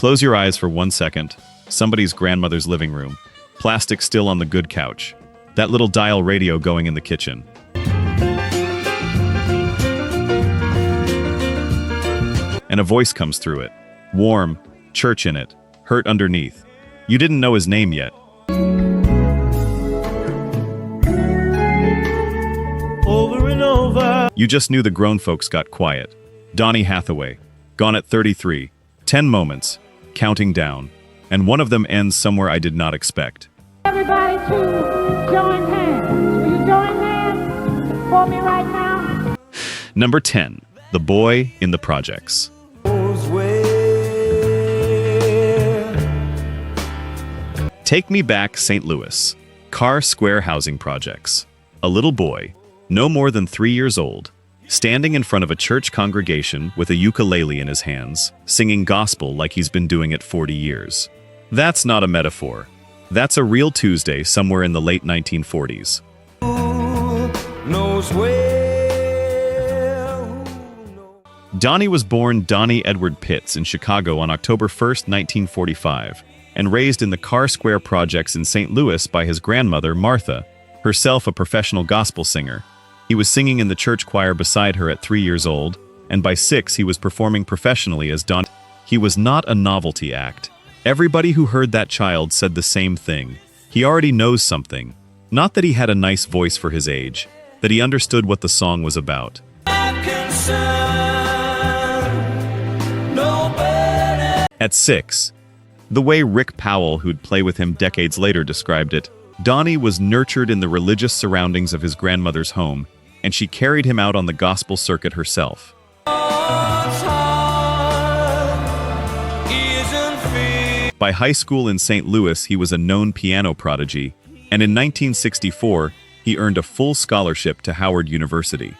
Close your eyes for 1 second. Somebody's grandmother's living room. Plastic still on the good couch. That little dial radio going in the kitchen. And a voice comes through it. Warm, church in it, hurt underneath. You didn't know his name yet. Over and over. You just knew the grown folks got quiet. Donny Hathaway, gone at 33, 10 moments, counting down, and one of them ends somewhere I did not expect. Everybody to join hands. Will you join hands for me right now? Number 10, The Boy in the Projects. Take me back, St. Louis. Carr Square housing projects. A little boy, no more than 3 years old, standing in front of a church congregation with a ukulele in his hands, singing gospel like he's been doing it 40 years. That's not a metaphor. That's a real Tuesday somewhere in the late 1940s. Donny was born Donny Edward Pitts in Chicago on October 1st, 1945, and raised in the Carr Square projects in St. Louis by his grandmother, Martha, herself a professional gospel singer. He was singing in the church choir beside her at 3 years old, and by 6 he was performing professionally as Donny. He was not a novelty act. Everybody who heard that child said the same thing. He already knows something. Not that he had a nice voice for his age, that he understood what the song was about. At 6, the way Rick Powell, who'd play with him decades later, described it, Donny was nurtured in the religious surroundings of his grandmother's home, and she carried him out on the gospel circuit herself. By high school in St. Louis, he was a known piano prodigy, and in 1964, he earned a full scholarship to Howard University.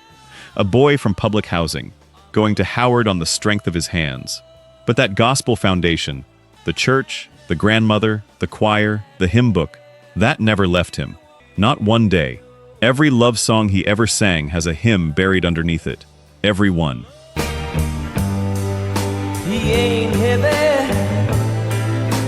A boy from public housing, going to Howard on the strength of his hands. But that gospel foundation, the church, the grandmother, the choir, the hymn book, that never left him. Not one day. Every love song he ever sang has a hymn buried underneath it. Every one. He ain't heavy.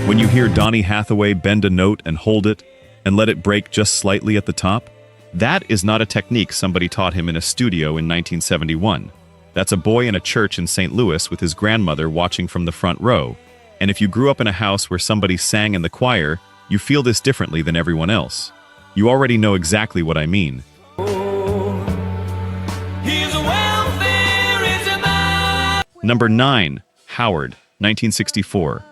When you hear Donny Hathaway bend a note and hold it, and let it break just slightly at the top, that is not a technique somebody taught him in a studio in 1971. That's a boy in a church in St. Louis with his grandmother watching from the front row. And if you grew up in a house where somebody sang in the choir, you feel this differently than everyone else. You already know exactly what I mean. Number 9, Howard, 1964.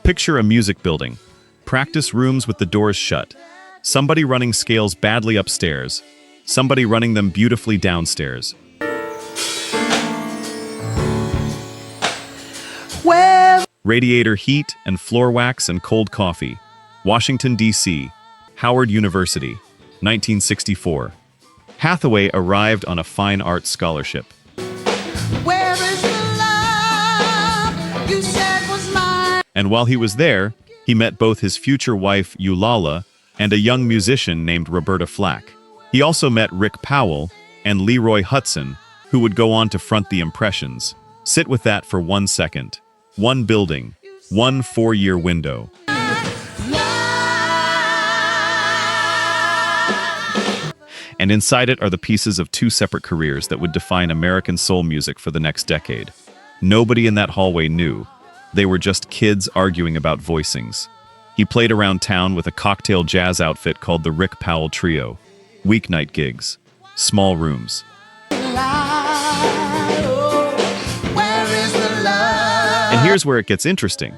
Picture a music building. Practice rooms with the doors shut. Somebody running scales badly upstairs. Somebody running them beautifully downstairs. Radiator heat and floor wax and cold coffee. Washington, D.C. Howard University, 1964. Hathaway arrived on a fine arts scholarship. Where is the love you said was mine? And while he was there, he met both his future wife, Lalah, and a young musician named Roberta Flack. He also met Rick Powell and Leroy Hudson, who would go on to front the Impressions. Sit with that for 1 second. One building, one 4-year window. And inside it are the pieces of 2 separate careers that would define American soul music for the next decade. Nobody in that hallway knew. They were just kids arguing about voicings. He played around town with a cocktail jazz outfit called the Rick Powell Trio. Weeknight gigs, small rooms. And here's where it gets interesting.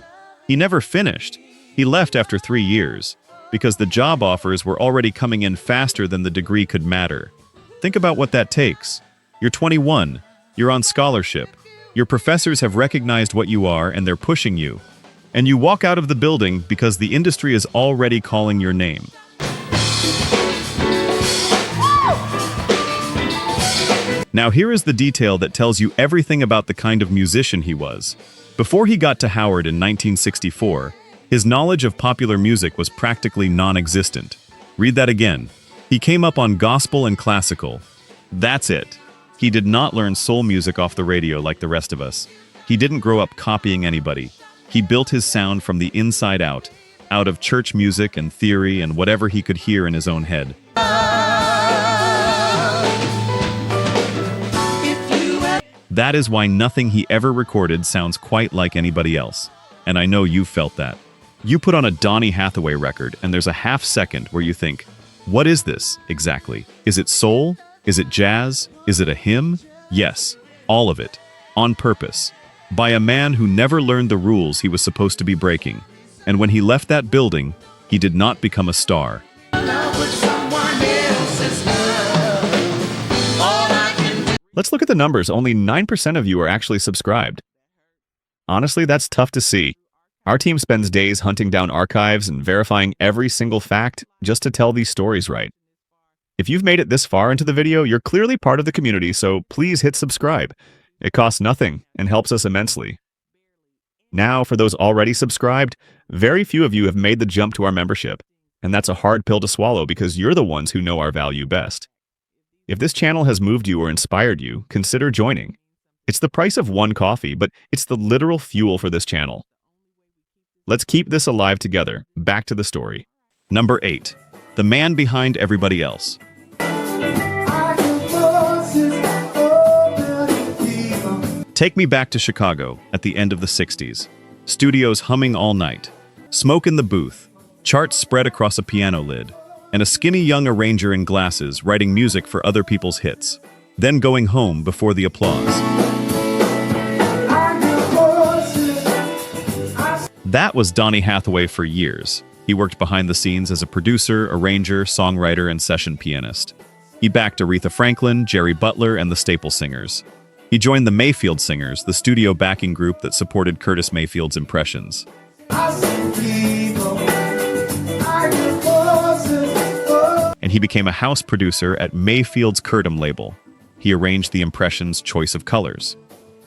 He never finished. He left after 3 years, because the job offers were already coming in faster than the degree could matter. Think about what that takes. You're 21, you're on scholarship, your professors have recognized what you are and they're pushing you, and you walk out of the building because the industry is already calling your name. Now here is the detail that tells you everything about the kind of musician he was. Before he got to Howard in 1964, his knowledge of popular music was practically non-existent. Read that again. He came up on gospel and classical. That's it. He did not learn soul music off the radio like the rest of us. He didn't grow up copying anybody. He built his sound from the inside out of church music and theory and whatever he could hear in his own head. That is why nothing he ever recorded sounds quite like anybody else. And I know you've felt that. You put on a Donny Hathaway record and there's a half second where you think, what is this exactly? Is it soul? Is it jazz? Is it a hymn? Yes, all of it. On purpose. By a man who never learned the rules he was supposed to be breaking. And when he left that building, he did not become a star. Let's look at the numbers. Only 9% of you are actually subscribed. Honestly, that's tough to see. Our team spends days hunting down archives and verifying every single fact just to tell these stories right. If you've made it this far into the video, you're clearly part of the community, so please hit subscribe. It costs nothing and helps us immensely. Now, for those already subscribed, very few of you have made the jump to our membership, and that's a hard pill to swallow because you're the ones who know our value best. If this channel has moved you or inspired you, consider joining. It's the price of one coffee, but it's the literal fuel for this channel. Let's keep this alive together. Back to the story. Number 8. The man behind everybody else. Take me back to Chicago at the end of the 60s. Studios humming all night. Smoke in the booth. Charts spread across a piano lid. And a skinny young arranger in glasses writing music for other people's hits. Then going home before the applause. That was Donny Hathaway for years. He worked behind the scenes as a producer, arranger, songwriter, and session pianist. He backed Aretha Franklin, Jerry Butler, and the Staple Singers. He joined the Mayfield Singers, the studio backing group that supported Curtis Mayfield's Impressions. And he became a house producer at Mayfield's Curtis label. He arranged the Impressions' choice of colors.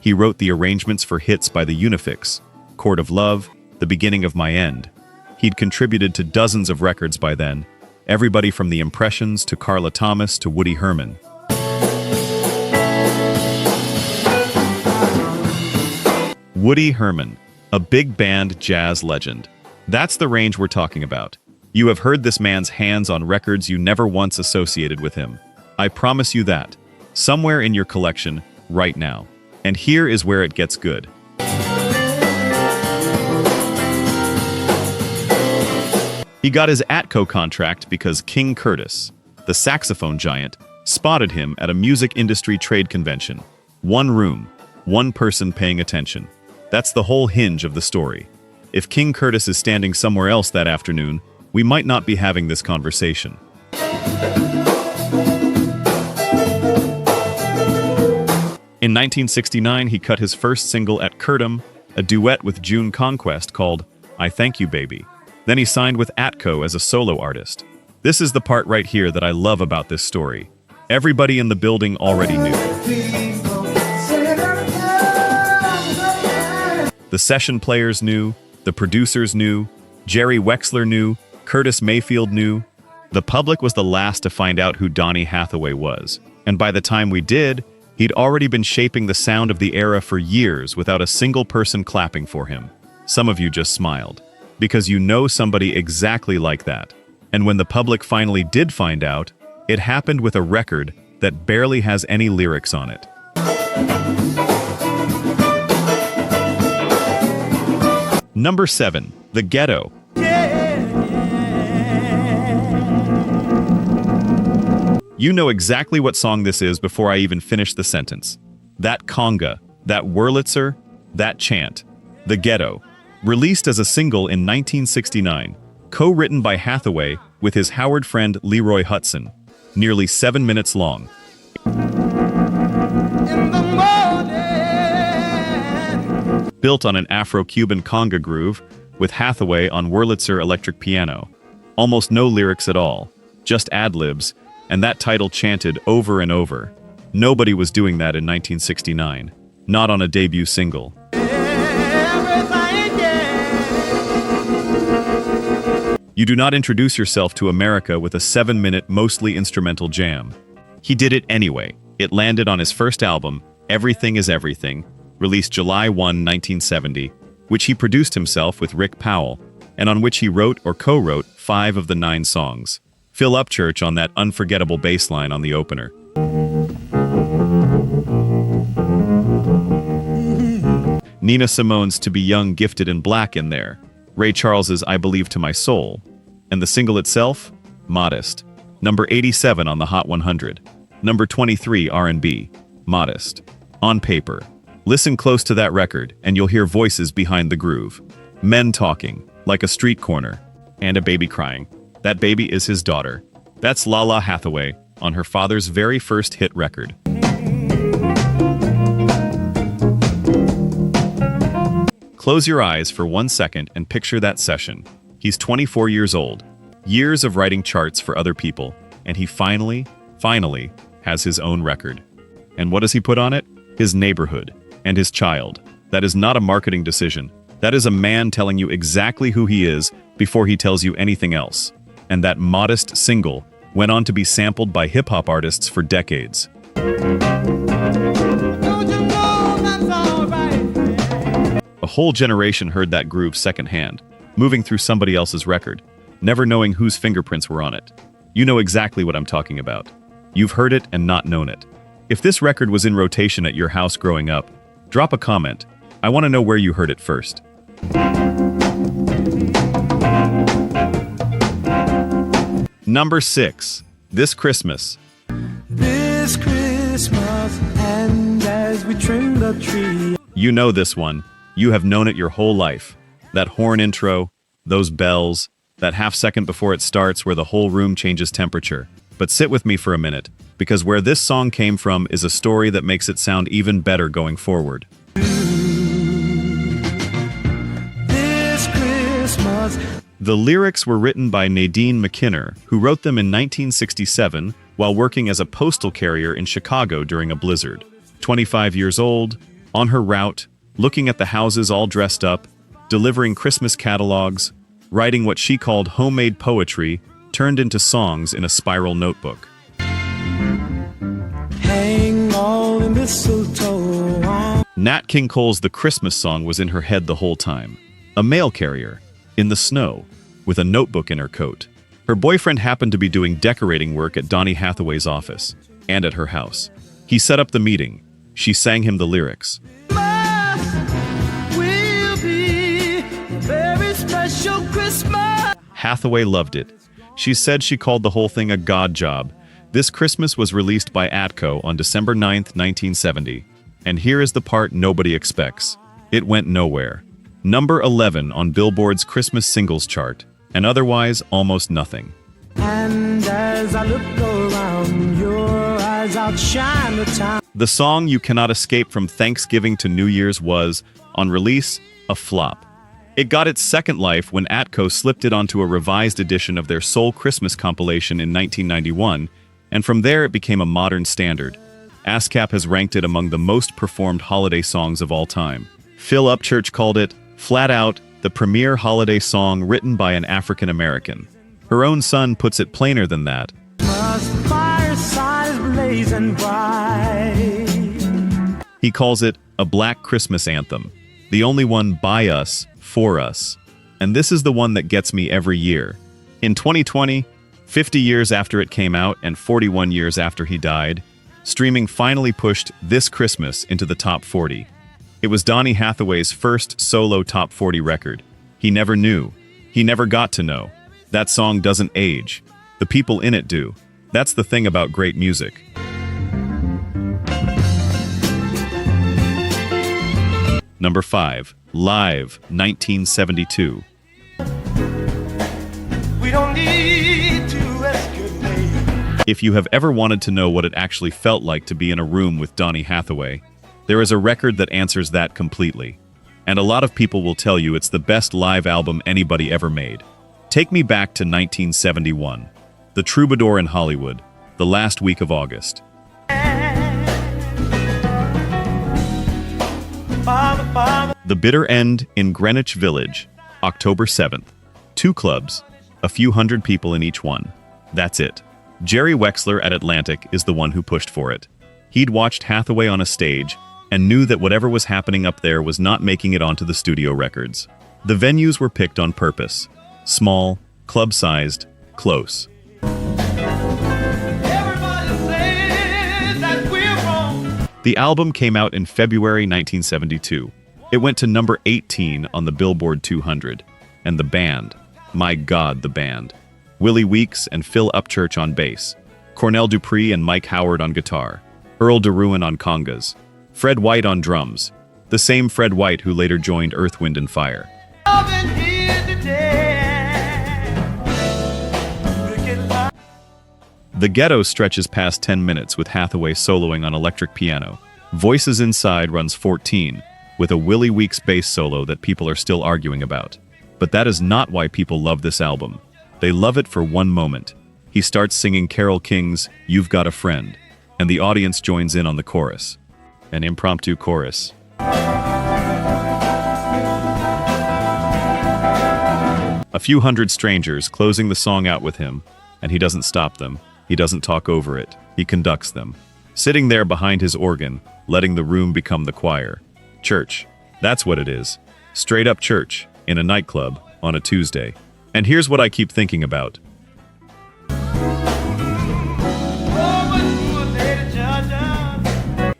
He wrote the arrangements for hits by the Unifix, Chord of Love, The Beginning of My End. He'd contributed to dozens of records by then, everybody from the Impressions to Carla Thomas to Woody Herman. Woody Herman, a big band jazz legend. That's the range we're talking about. You have heard this man's hands on records you never once associated with him. I promise you that. Somewhere in your collection, right now. And here is where it gets good. He got his Atco contract because King Curtis, the saxophone giant, spotted him at a music industry trade convention. One room, one person paying attention. That's the whole hinge of the story. If King Curtis is standing somewhere else that afternoon, we might not be having this conversation. In 1969, he cut his first single at Curtis, a duet with June Conquest called I Thank You Baby. Then he signed with Atco as a solo artist. This is the part right here that I love about this story. Everybody in the building already knew. The session players knew, the producers knew, Jerry Wexler knew, Curtis Mayfield knew. The public was the last to find out who Donny Hathaway was. And by the time we did, he'd already been shaping the sound of the era for years without a single person clapping for him. Some of you just smiled. Because you know somebody exactly like that. And when the public finally did find out, it happened with a record that barely has any lyrics on it. Number 7. The Ghetto. You know exactly what song this is before I even finish the sentence. That conga, that Wurlitzer, that chant. The Ghetto. Released as a single in 1969, co-written by Hathaway with his Howard friend Leroy Hutson. Nearly 7 minutes long. Built on an Afro-Cuban conga groove with Hathaway on Wurlitzer electric piano. Almost no lyrics at all, just ad-libs, and that title chanted over and over. Nobody was doing that in 1969, not on a debut single. You do not introduce yourself to America with a 7-minute, mostly instrumental jam. He did it anyway, It landed on his first album, Everything is Everything, released July 1, 1970, which he produced himself with Rick Powell, and on which he wrote or co-wrote 5 of the 9 songs. Phil Upchurch on that unforgettable bass line on the opener. Nina Simone's To Be Young, Gifted and Black in there. Ray Charles's I Believe to My Soul. And the single itself? Modest. Number 87 on the Hot 100. Number 23 R&B. Modest. On Paper. Listen close to that record and you'll hear voices behind the groove. Men talking, like a street corner. And a baby crying. That baby is his daughter. That's Lalah Hathaway on her father's very first hit record. Close your eyes for 1 second and picture that session. He's 24 years old, years of writing charts for other people, and he finally has his own record. And what does he put on it? His neighborhood and his child. That is not a marketing decision. That is a man telling you exactly who he is before he tells you anything else. And that Modest single went on to be sampled by hip-hop artists for decades. A whole generation heard that groove secondhand, moving through somebody else's record, never knowing whose fingerprints were on it. You know exactly what I'm talking about. You've heard it and not known it. If this record was in rotation at your house growing up, drop a comment. I want to know where you heard it first. Number 6. This Christmas. This Christmas, and as we trim the tree. You know this one. You have known it your whole life. That horn intro, those bells, that half second before it starts where the whole room changes temperature. But sit with me for a minute, because where this song came from is a story that makes it sound even better going forward. This Christmas. The lyrics were written by Nadine McKinner, who wrote them in 1967 while working as a postal carrier in Chicago during a blizzard. 25 years old, on her route, looking at the houses all dressed up, delivering Christmas catalogs, writing what she called homemade poetry, turned into songs in a spiral notebook. Hang all the mistletoe on. Nat King Cole's The Christmas Song was in her head the whole time. A mail carrier, in the snow, with a notebook in her coat. Her boyfriend happened to be doing decorating work at Donny Hathaway's office, and at her house. He set up the meeting. She sang him the lyrics. Will be a very special Christmas. Hathaway loved it. She said she called the whole thing a God job. This Christmas was released by Atco on December 9th, 1970. And here is the part nobody expects. It went nowhere. Number 11 on Billboard's Christmas singles chart, and otherwise almost nothing. And as I look around, your eyes outshine the town. The song you cannot escape from Thanksgiving to New Year's was, on release, a flop. It got its second life when Atco slipped it onto a revised edition of their Soul Christmas compilation in 1991, and from there it became a modern standard. ASCAP has ranked it among the most performed holiday songs of all time. Phil Upchurch called it, flat out, the premier holiday song written by an African American. Her own son puts it plainer than that. The fireside is blazing bright. He calls it a black Christmas anthem, the only one by us, for us. And this is the one that gets me every year. In 2020, 50 years after it came out and 41 years after he died, streaming finally pushed This Christmas into the top 40. It was Donny Hathaway's first solo top 40 record. He never knew. He never got to know. That song doesn't age. The people in it do. That's the thing about great music. Number 5. Live, 1972. We don't need to escalate. If you have ever wanted to know what it actually felt like to be in a room with Donny Hathaway, there is a record that answers that completely. And a lot of people will tell you it's the best live album anybody ever made. Take me back to 1971. The Troubadour in Hollywood, the last week of August. The Bitter End in Greenwich Village, October 7th. 2 clubs, a few hundred people in each one. That's it. Jerry Wexler at Atlantic is the one who pushed for it. He'd watched Hathaway on a stage and knew that whatever was happening up there was not making it onto the studio records. The venues were picked on purpose. Small, club-sized, close. The album came out in February 1972. It went to number 18 on the Billboard 200. And the band, my God, the band. Willie Weeks and Phil Upchurch on bass, Cornell Dupree and Mike Howard on guitar, Earl DeRuin on congas, Fred White on drums, the same Fred White who later joined Earth, Wind and Fire. The Ghetto stretches past 10 minutes with Hathaway soloing on electric piano. Voices Inside runs 14, with a Willie Weeks bass solo that people are still arguing about. But that is not why people love this album. They love it for one moment. He starts singing Carole King's "You've Got a Friend," and the audience joins in on the chorus. An impromptu chorus. A few hundred strangers closing the song out with him, and he doesn't stop them. He doesn't talk over it. He conducts them. Sitting there behind his organ, letting the room become the choir. Church. That's what it is. Straight up church, in a nightclub, on a Tuesday. And here's what I keep thinking about.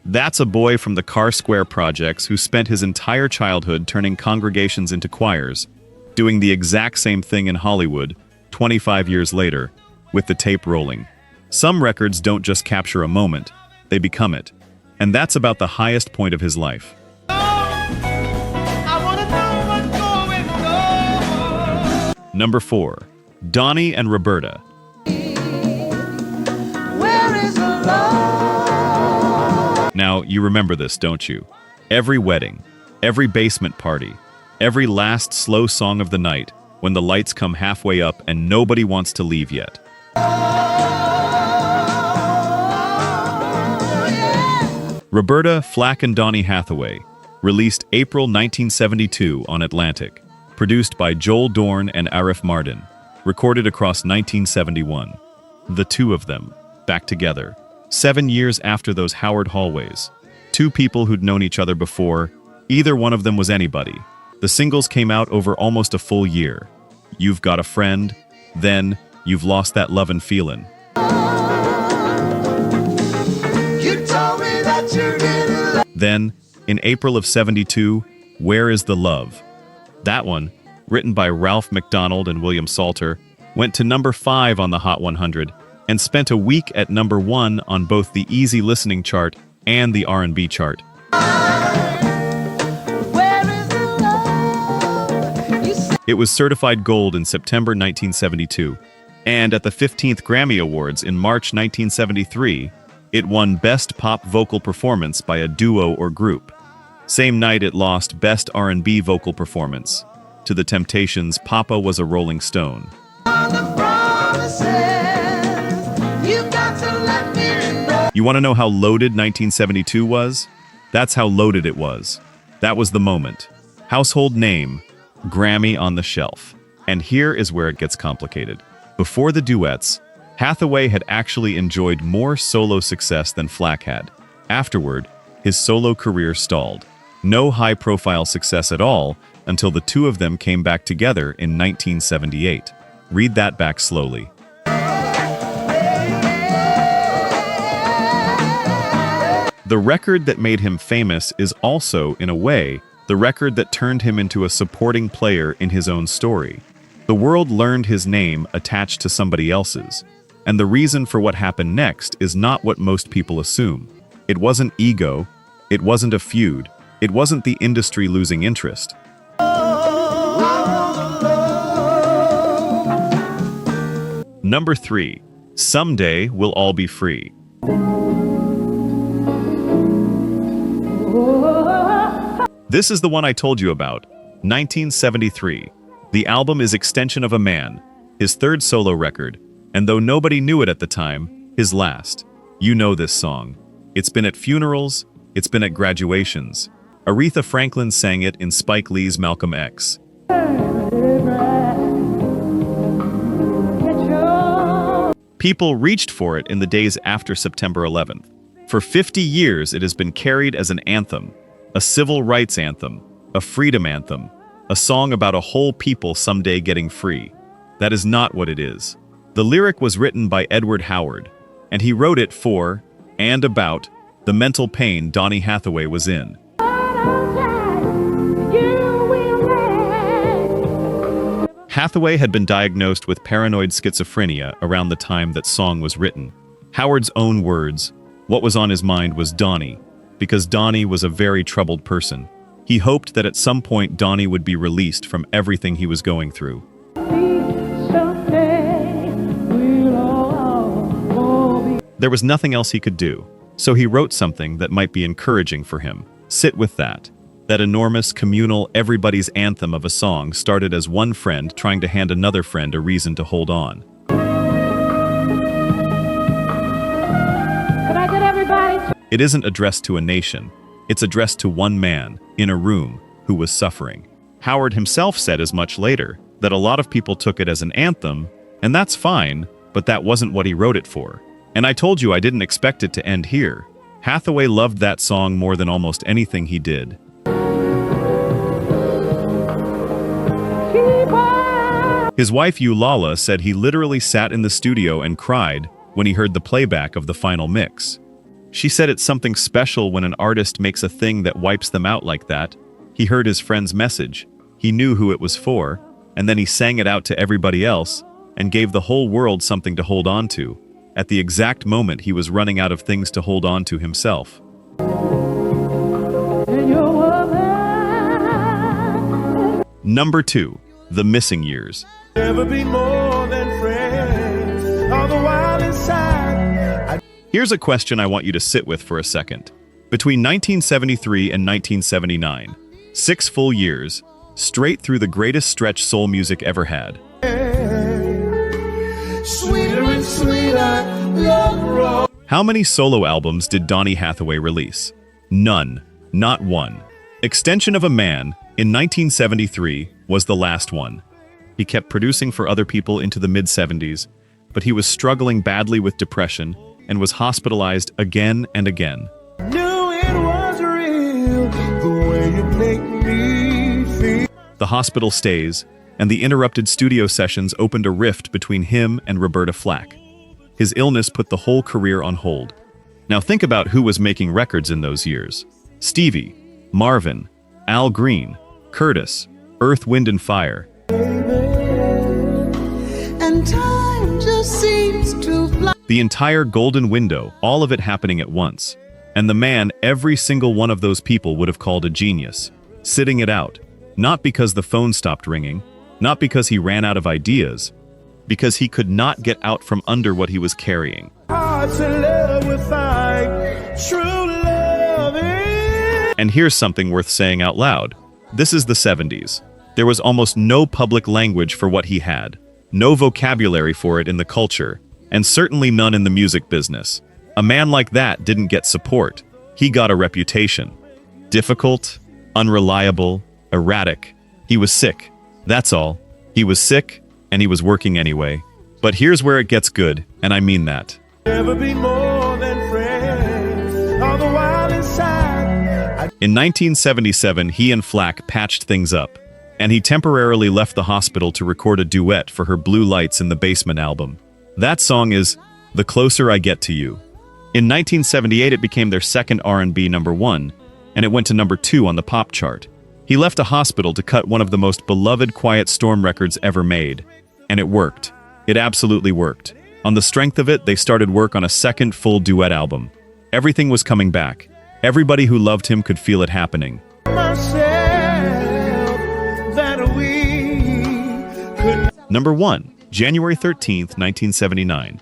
That's a boy from the Carr Square projects who spent his entire childhood turning congregations into choirs, doing the exact same thing in Hollywood, 25 years later, with the tape rolling. Some records don't just capture a moment, they become it. And that's about the highest point of his life. Number 4. Donny and Roberta. Now, you remember this, don't you? Every wedding, every basement party, every last slow song of the night, when the lights come halfway up and nobody wants to leave yet. Roberta, Flack and Donny Hathaway, released April 1972 on Atlantic, produced by Joel Dorn and Arif Mardin, recorded across 1971. The two of them, back together, 7 years after those Howard hallways. Two people who'd known each other before, either one of them was anybody. The singles came out over almost a full year. You've Got a Friend, then You've Lost That Lovin' Feelin'. Then, in April of '72, Where Is the Love? That one, written by Ralph McDonald and William Salter, went to number 5 on the Hot 100 and spent a week at number 1 on both the Easy Listening chart and the R&B chart. It was certified gold in September 1972, and at the 15th Grammy Awards in March 1973, it won Best Pop Vocal Performance by a Duo or Group. Same night it lost Best R&B Vocal Performance to The Temptations' Papa Was a Rolling Stone. You want to know how loaded 1972 was? That's how loaded it was. That was the moment. Household name, Grammy on the shelf. And here is where it gets complicated. Before the duets, Hathaway had actually enjoyed more solo success than Flack had. Afterward, his solo career stalled. No high-profile success at all until the two of them came back together in 1978. Read that back slowly. The record that made him famous is also, in a way, the record that turned him into a supporting player in his own story. The world learned his name attached to somebody else's. And the reason for what happened next is not what most people assume. It wasn't ego, it wasn't a feud, it wasn't the industry losing interest. Number 3. Someday We'll All Be Free. This is the one I told you about, 1973. The album is Extension of a Man, his third solo record, and though nobody knew it at the time, his last. You know this song. It's been at funerals, it's been at graduations. Aretha Franklin sang it in Spike Lee's Malcolm X. People reached for it in the days after September 11th. For 50 years, it has been carried as an anthem, a civil rights anthem, a freedom anthem, a song about a whole people someday getting free. That is not what it is. The lyric was written by Edward Howard, and he wrote it for, and about, the mental pain Donny Hathaway was in. Hathaway had been diagnosed with paranoid schizophrenia around the time that song was written. Howard's own words, what was on his mind was Donny, because Donny was a very troubled person. He hoped that at some point Donny would be released from everything he was going through. There was nothing else he could do, so he wrote something that might be encouraging for him. Sit with that. That enormous, communal, everybody's anthem of a song started as one friend trying to hand another friend a reason to hold on. Could I get everybody? It isn't addressed to a nation. It's addressed to one man, in a room, who was suffering. Howard himself said as much later, that a lot of people took it as an anthem, and that's fine, but that wasn't what he wrote it for. And I told you I didn't expect it to end here. Hathaway loved that song more than almost anything he did. His wife Lalah said he literally sat in the studio and cried when he heard the playback of the final mix. She said it's something special when an artist makes a thing that wipes them out like that. He heard his friend's message, he knew who it was for, and then he sang it out to everybody else and gave the whole world something to hold on to, at the exact moment he was running out of things to hold on to himself. Number 2. The Missing Years. Never be more than friends, all the while inside. Here's a question I want you to sit with for a second. Between 1973 and 1979, 6 full years, straight through the greatest stretch soul music ever had. Sweeter and sweeter, love roll. How many solo albums did Donny Hathaway release? None. Not one. Extension of a Man, in 1973, was the last one. He kept producing for other people into the mid-70s, but he was struggling badly with depression and was hospitalized again and again. Knew it was real, the way you make me feel. The hospital stays, and the interrupted studio sessions opened a rift between him and Roberta Flack. His illness put the whole career on hold. Now think about who was making records in those years. Stevie, Marvin, Al Green, Curtis, Earth, Wind and Fire. And time just seems to fly. The entire golden window, all of it happening at once. And the man every single one of those people would have called a genius. Sitting it out. Not because the phone stopped ringing, not because he ran out of ideas, because he could not get out from under what he was carrying. Hearts in love with true love. And here's something worth saying out loud. This is the 70s. There was almost no public language for what he had, no vocabulary for it in the culture, and certainly none in the music business. A man like that didn't get support. He got a reputation. Difficult, unreliable, erratic. He was sick. That's all. He was sick, and he was working anyway. But here's where it gets good, and I mean that. Never be more than friends, all the while inside. In 1977, he and Flack patched things up, and he temporarily left the hospital to record a duet for her Blue Lights in the Basement album. That song is The Closer I Get to You. In 1978, it became their second R&B #1, and it went to #2 on the pop chart. He left a hospital to cut one of the most beloved Quiet Storm records ever made, and it worked. It absolutely worked. On the strength of it, they started work on a second full duet album. Everything was coming back. Everybody who loved him could feel it happening. Number 1, January 13th, 1979.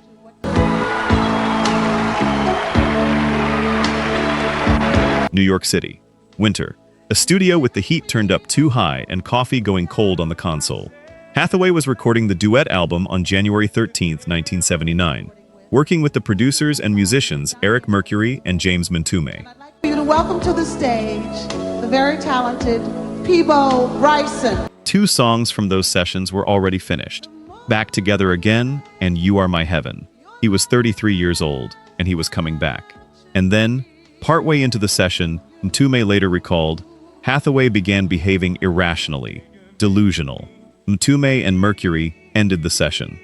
New York City. Winter. A studio with the heat turned up too high and coffee going cold on the console. Hathaway was recording the duet album on January 13th, 1979, working with the producers and musicians Eric Mercury and James Montume. I'd like for you to welcome to the stage the very talented Peebo Bryson. 2 songs from those sessions were already finished. Back Together Again and You Are My Heaven. He was 33 years old, and he was coming back. And then, partway into the session, Mtume later recalled, Hathaway began behaving irrationally, delusional. Mtume and Mercury ended the session.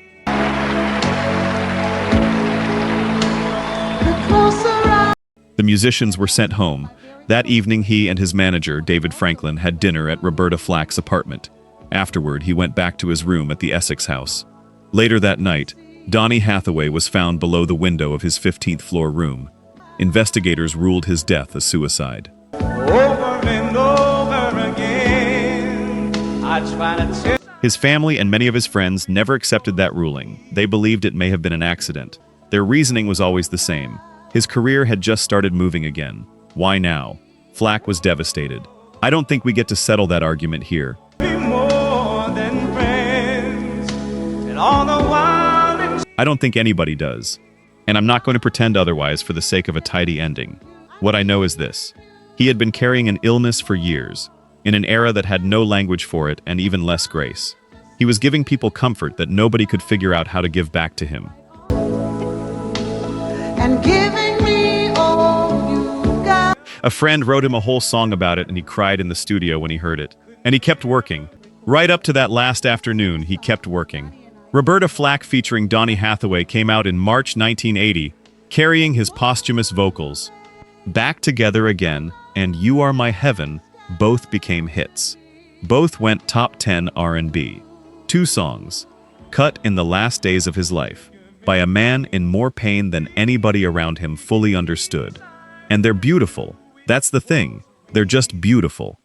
The musicians were sent home. That evening, he and his manager, David Franklin, had dinner at Roberta Flack's apartment. Afterward, he went back to his room at the Essex house. Later that night, Donny Hathaway was found below the window of his 15th floor room. Investigators ruled his death a suicide. Over and over again, I try to tell. His family and many of his friends never accepted that ruling. They believed it may have been an accident. Their reasoning was always the same. His career had just started moving again. Why now? Flack was devastated. I don't think we get to settle that argument here. Be more than friends, and all the while I don't think anybody does. And I'm not going to pretend otherwise for the sake of a tidy ending. What I know is this. He had been carrying an illness for years, in an era that had no language for it and even less grace. He was giving people comfort that nobody could figure out how to give back to him. And giving me all you got. A friend wrote him a whole song about it and he cried in the studio when he heard it. And he kept working. Right up to that last afternoon, he kept working. Roberta Flack featuring Donny Hathaway came out in March 1980, carrying his posthumous vocals. Back Together Again and You Are My Heaven both became hits. Both went top 10 R&B. Two songs, cut in the last days of his life, by a man in more pain than anybody around him fully understood. And they're beautiful. That's the thing. They're just beautiful.